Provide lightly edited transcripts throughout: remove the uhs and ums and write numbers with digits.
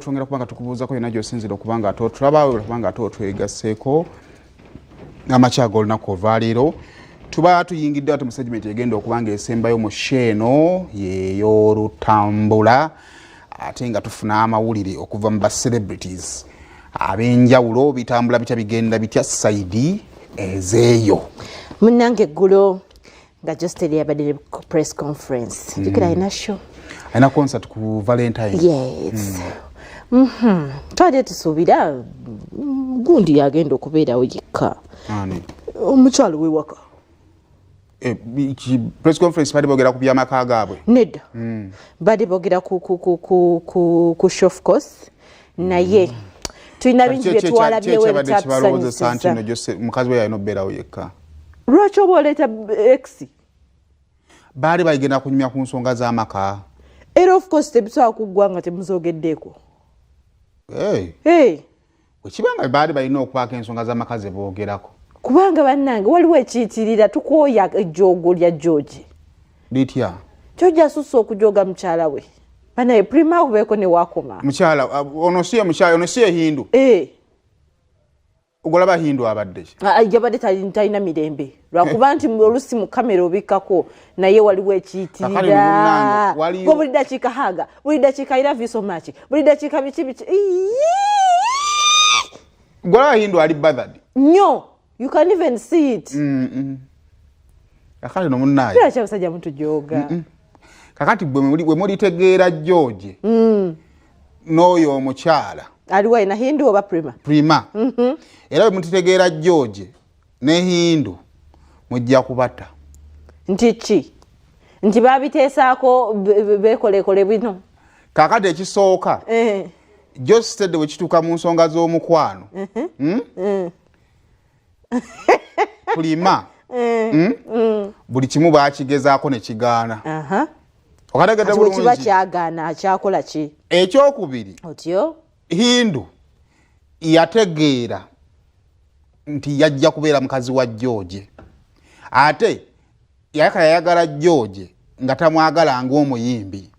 Twongera kubanga tukubuuza ko yenajjo sinzira okubanga atotulaba kubanga atotwegasseko amakyago olunaku olwaleero tuba tuyingidde ate mu segment egenda okubanga esembayo mu sheeno y'olutambula ate nga tufuna amawulire okuva mu celebrities ab'enjawulo bitambula bitya bigenda bitya saidi ezeeyo munnange eggulo nga Josteri yabadde ku press conference jukira ina show ina concert ku Valentine. Yes. Twali tusuubira gundi yagenda okubeerawo yekka omukyalo wewaka press conference bali bogera ku byamaka gaabwe nedda bali bogera ku show of course naye tulina bingi bye twalabyewo ebitatusanyusiza mukazi we yalina okubeerawo yekka lwaki oba oleeta x baali bagenda kunyumya ku nsonga z'amaka era of course tebisobola kuggwanga temuzogeddeeko wekibanga baali balina okubaako ensonga z'amaka ze boogerako kubanga bannange waliwo ekiyitirira tukooya ejjoogo lya George litya George asusse okujoga mukyala we banaye prima kubeeko ne wakoma mukyala ono si mukyala ono si Hindu ogolaba Hindu abadde yabadde talina mirembe lwakuba nti olusi mu kamera obikkako naye waliwo ekiyitirira buli dakiika haga buli dakiika I love you so much buli dakiika biki golaba Hindu ali bothered nnyo you can even see it kakati no munnaye kira kyabasajja mutujoga kakati bwe mulitegeera George n'oyo omukyala aliwo ina Hindu oba prima era bwe mulitegeera George ne Hindu mujja kubata nti babiteesaako beekolekole bino kakati ekisooka Josteri bwe kituuka mu nsonga z'omukwano Prima buli kimu baakigezaako ne kigaana okategedde bulungi kiba kyagaana akyakola ki ekyokubiri otyo Hindu yategeera nti yajja kubeera mukazi wa George ate yayagala George nga tamwagala ng'omuyimbi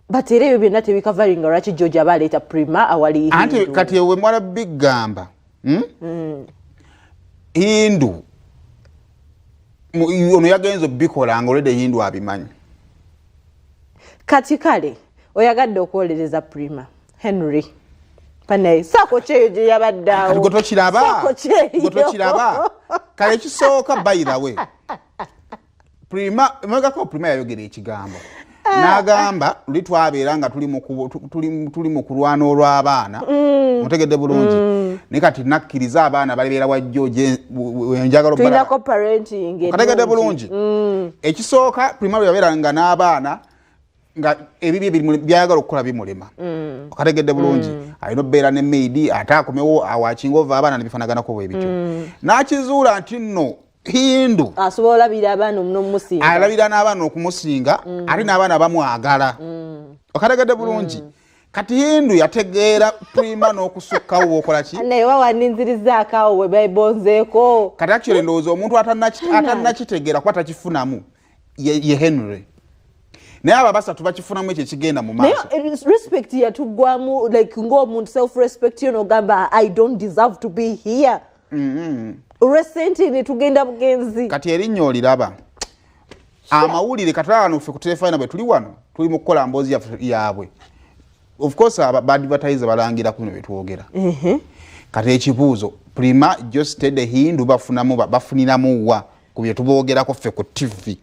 batera ebyo byonna tebikavaringa lwaki George aba aleeta prima awali Hindu anti kati ewe mwala bigamba Hindu ono yagenza obikola nga olwedde Hindu abimanyi kati kale oyagadde okwolereza prima Henry panaye saako kyeyo gye yabaddeawo gotokiraba kale ekisooka bayirawe prima emagako prima yayogera ekigambo n'agamba luli twabeera nga tuli mu kulwana olw'abaana mutegedde bulungi ne kati nakkiriza abaana balibeera wa George enjagalo kategedde bulungi ekisooka prima bwe yabeeranga n'abaana nga ebibye byayagala okukola bimulema okategedde bulungi alina okubeera ne maidi ate akomewo awakinga ova abaana nebifanaganako bwe bityo n'akizuula nti nno Hindu asobola olabira abaana n'okumusinga alabira n'abaana okumusinga ate n'abaana bamwagala okategedde bulungi kati Hindu yategeera prima n'okusukkawo bw'okola ki naye wawaninzirizaako awo we babonzeeko kati actually ndowooza omuntu atannakitegeera kuba takifunamu ye Henry naye abo basatu bakifunamu ekyo ekigenda mu maaso respect yatuggwamu like ng'omuntu self respect yo n'ogamba I don't deserve to be here resenti netugenda bugenzi kati erinnya oliraba amawulire katala wano ffe ku telefone bwe tuli wano tuli mu kukola mboozi yaabwe of course badvertiser balangira kuno betwogera kati ekibuuzo prima Josteri Hindu bafuniramu wa ku bye tuboogerako ffe ku TV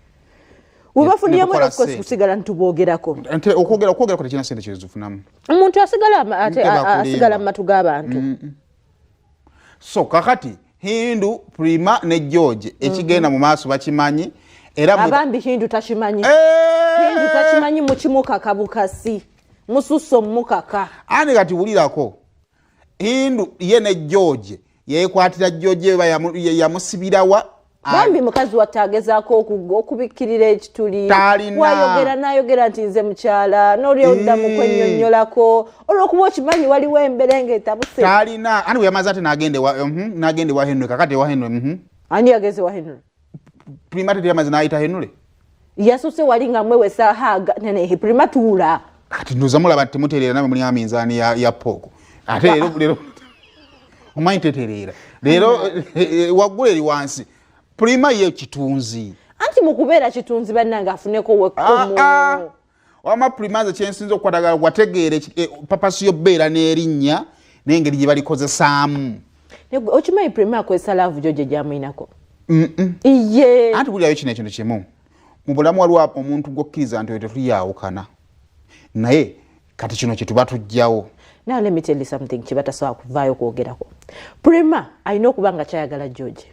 webafuniramu of course kusigala ntuboogerako okwogerako tekina sente kyezifunamu omuntu asigala mu matu g'abantu so kakati Hindu prima ne George ekigenda mu maaso bakimanyi era abambi Hindu takimanyi Hindu takimanyi mukimukaka bukasi mususso mukaka ani kati wulirako Hindu ye ne George yekwatira George yamusibirawa bambi mukazi watagezaako okubikkirira ekituli wayogera n'ayogera nti nze mukyala n'olyoddamu kwennyonnyolako olw'okuba okimanyi waliwo emberenge etabuse talina ani weyamaze ate n'agende wa Henry kakati wa Henry ani yageze wa Henry prima teyamaze n'ayita Henry yasuse wali nga mwewesa haga nene prima tuula kati ndoza mulaba temuterera nawe muli aminzani ya poko ate lero omanyi teterera lero waggula eri wansi Prima ye kitunzi anti mukubeera kitunzi bannange afuneko wekkumu wama Prima kyensinza okukwatagala wategeere papasi y'obbeera n'erinnya n'engeri gye balikozesaamu okimanyi Prima akozesa laavu gyo gye gyamuyinako iye anti buliayo kino ekintu kimu mu bulamu waliwo omuntu gwokkiriza nti oyo tetuliyawukana naye kati kino kye tuba tujjawo. Now let me tell you something kibatasobola kuvaayo kwogerako. Prima alina okuba nga kyayagala George.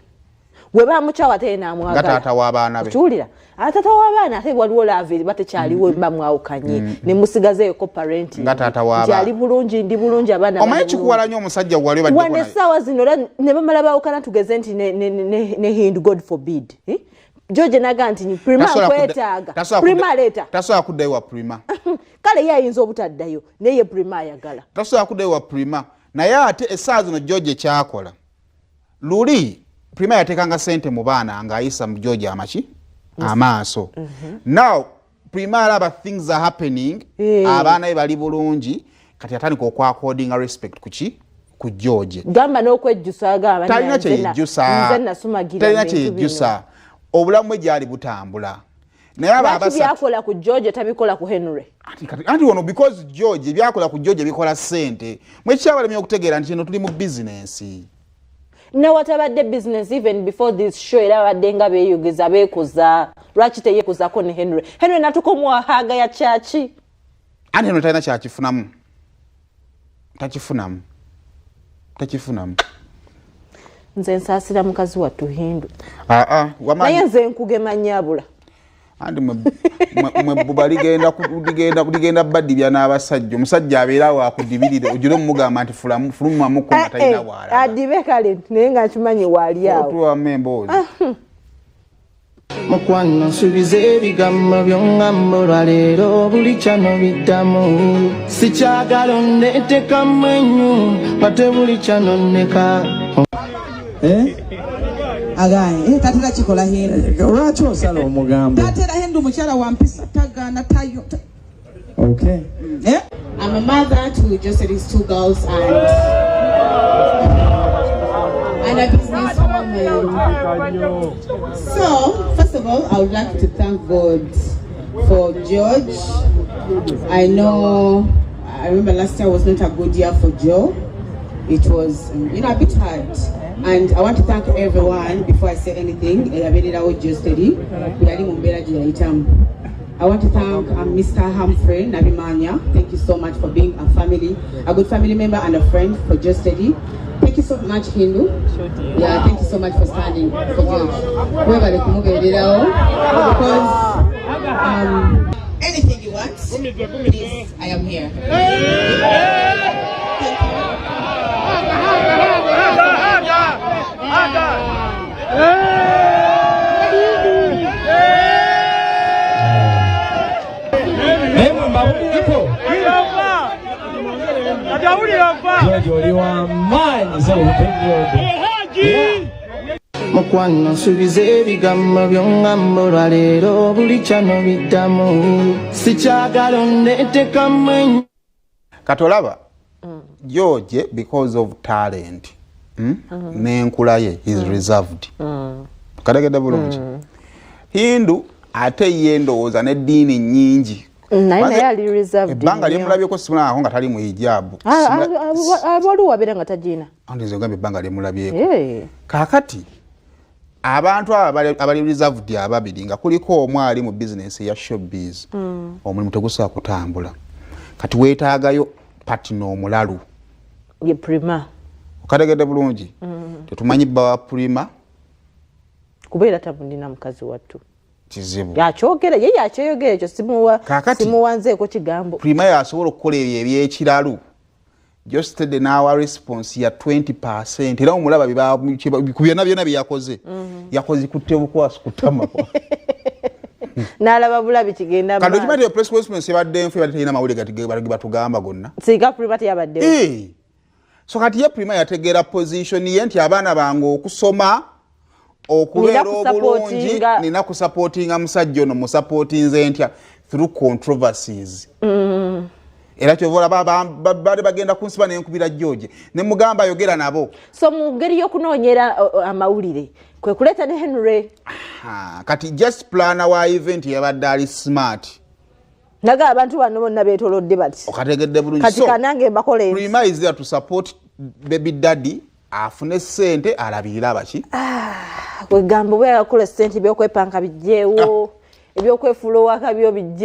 We bamukyawa ate n'amwagala. Nga taata w'abaana be. Tuwulira. Taata w'abaana ate waliwo laavu batekyaliwo bamwawukanye ne musigazeeko parenting. Nga taata w'abaana. Ali bulungi ndi bulungi abaana. Omanyi kikuwala nnyo omusajja gwali badde kona. Wane ssaawa zino ne bamala baawukana tugeze nti ne Hindu God forbid. George naga nti Prima kwetaaga. Prima leeta. Tasobola kuddayo wa Prima. Kale ye ayinza obutaddayo naye Prima ayagala. Tasobola kuddayo wa Prima. Naye ate essaawa zino George kyakola. Luli Prima yatekanga sente mu baana ng'ayisa mu George amaki? Amaaso. Now Prima alaba things are happening. Abaana be bali bulungi kati atandika okwakodinga respect kuki? Ku George. Gamba n'okwejjusa agamba talina kyejjusa. Nze nasumagira. Talina kyejjusa. Obulamu bwe gyali butambula. Naye ababasa byakola ku George tabikola ku Henry. Anti wono because George byakola ku George bikola sente. Mwe kyabalemye okutegeera nti kino tuli mu business. Na watabadde business even before this show era badde nga beeyogeza beekoza. Lwaki teyeekozako ne Henry. Henry natukomwa haga ya chachi. Anti Henry talina kyakifunamu. Takifunamu. Nze nsaasira mukazi wattu Hindu. Wamanyi. Naye nze nkugema nnyabula. Andi mwe buba ligenda badibya n'abasajja. Omusajja abeera wa kudibirira ojule mugamba nti fuluma mukoma talina wala. Adibe kale naye nga nkimanyi waali awo. Otuwa membozi. Mukwano nsuubiza ebigambo by'ongamba lwaleero buli kyano biddamu sikyagala onneetekamu ennyo ate buli kyano nneka. Agaye tatera kikola Hindu. Lwaki osala omugambo? Tatera Hindu mukyala wa mpisa tagaana tayo. Okay. I'm a mother to Jocelyn's 2 girls and a businesswoman. So, first of all, I would like to thank God for George. I remember last year was not a good year for Joe. It was, a bit hard. And I want to thank everyone before I say anything. I want to thank Mr. Humphrey Nabimanya. Thank you so much for being a good family member and a friend for Just Steady. Thank you so much, Hindu. Yeah, thank you so much for standing for George. Because anything you want, please, I am here. Mukwano nsuubiza ebigambo by'ongamba lwaleero buli kyano biddamu sikyagala onneetekamu ennyo. Katolaba George because of talent n'enkula ye is reserved. Kadagada bulungi. Hindu ate ye ndowooza n'eddiini nnyingi. Naye ali reserved. Ebbanga lyemulabyeko simulabako nga tali mu hijabu. Waliwo wabeera nga tagiina. Anti nze ogambye ebbanga lyemulabyeko. Kaakati abantu abali reserved ababiri nga kuliko omu ali mu business ya showbiz. Omulimu tegusobola kutambula. Kati weetaagayo partner omulalu. Ye Prima. Okadagada bulungi. Tetumanyi bba wa Prima. Kubeera tabundina mukazi wattu. Kizibu. Yakyogera ye yakyeyogera ekyo simuwanzeeko kigambo. Prima yasobola okukola ebyo ebyekiralu. Just Steady n'awa response ya 20%. Era omulaba byonna bye yakoze. Yakoze kutte bukwasi kutama. N'alaba bulabi kigenda maaso. Kati okimanyi press conference yabadde enfu yabadde terina mawulire batugamba gonna. Singa Prima teyabaddewo. So kati ye Prima yategeera position ye nti abaana bange okusoma okubeera obulungi nina kusupportinga musajja ono musupportinze ntya through controversies. Era kyovola bali bagenda kunsiba n'enkubira George ne mugamba ayogera nabo. So mu ngeri y'okunoonyera amawulire kwe kuleeta ne Henry. Kati just plan wa event yabadde ali smart. Naga abantu bano bonna beetolodde bati. Okategedde bulungi. Kati kanange mbakole. Prima is there to support baby daddy afune sente alabirira abaki. Kwe gambo bwe yakola sente byokwepanka bijjeewo ebyokwefuula owaka byo bijje